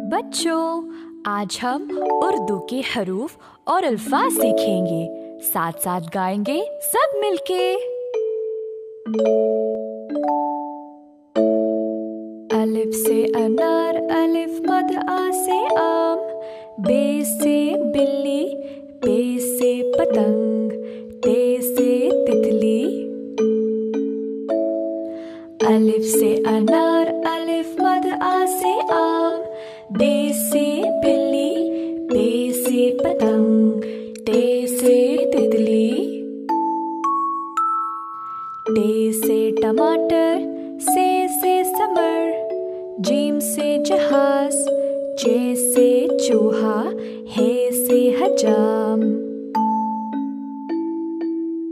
बच्चों, आज हम उर्दू के हरूफ और अल्फाज सीखेंगे। साथ साथ गाएंगे सब मिलके। अलिफ से अनार, अलिफ मद आ से आम, बे से बिल्ली, पे से पतंग, ते से तितली। अलिफ से अनार, अलिफ मद आ से आम, बे से बिल्ली, पे से पतंग, टे से तितली। टे से टमाटर, से समर, जीम से जहाज, चे से चूहा, हे से हजाम।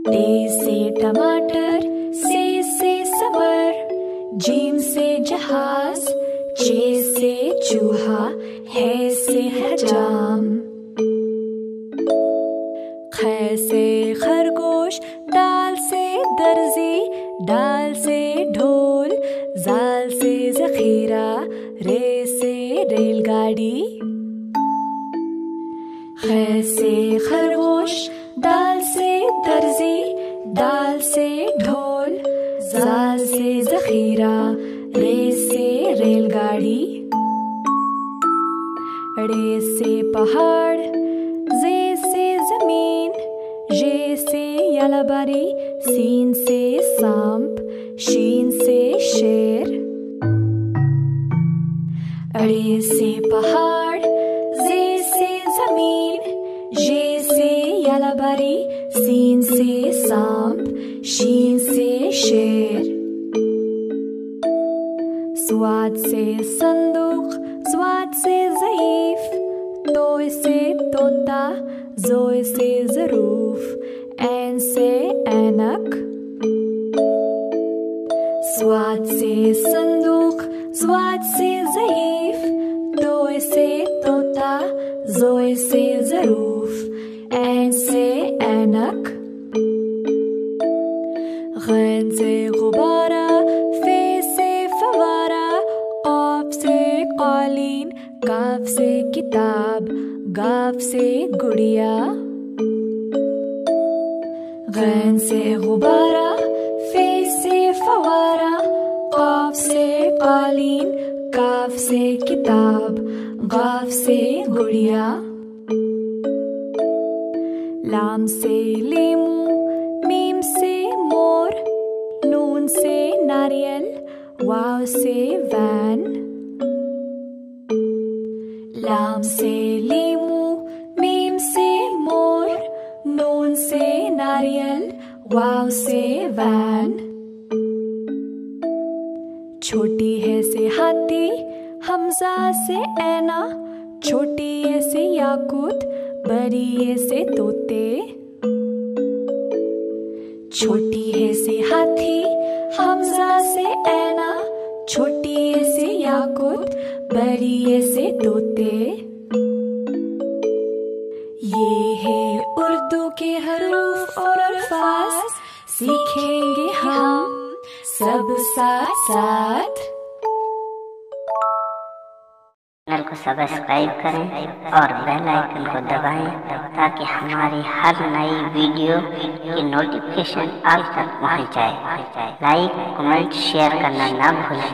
टे से टमाटर, से समर, जीम से जहाज, चे से चूहा, है से हजाम। ख से खरगोश, दाल से दर्जी, डाल से ढोल, जाल से जखीरा, रे से रेलगाड़ी। ख से खरगोश, दाल से दर्जी, डाल से ढोल, जाल से जखीरा, रे से रेलगाड़ी। रे से पहाड़, जे से जमीन, ये से यलाबारी, सीन से सांप, शीन से शेर। अड़े से पहाड़, जे से जमीन, ये से यलाबारी, सीन से सांप, शीन से शेर। स्वाद से संदूक, स्वाद से ज़ईफ, तोय से तोता, जोय से ज़रूफ, ऐन से ऐनक। स्वाद से संदूक, स्वाद से ज़ईफ, तोय से तोता, जोय से ज़रूफ, ऐन से ऐनक। गैन से गुब्बारा, फे से फवारा, क़ाफ से क़ालीन, काफ से किताब, गाफ से गुड़िया। गैन से गुब्बारा, फे से फवारा, क़ाफ से क़ालीन, काफ से किताब, गाफ से गुड़िया। लाम से लीमू, मीम से मोर, नून से नारियल, वाव से वैन। लाम से लीमू, मीम से मोर, नून से नारियल, वाव से वैन। छोटी है से हाथी, हमजा से ऐना, छोटी है से याकूत, बड़ी है से तोते। छोटी है से हाथी, हमजा से ऐना, छोटी है से याकूत, बड़ी है से तोते। ये है उर्दू के हरूफ और अल्फाज, सीखेंगे हम सब साथ साथ। चैनल को सब्सक्राइब करें और बेल आइकन को दबाएं ताकि हमारी हर नई वीडियो की नोटिफिकेशन आप तक पहुंच जाए। लाइक, कमेंट, शेयर करना ना भूलें।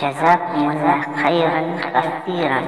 जज़ाकुमुल्लाह खैरन कसीरन।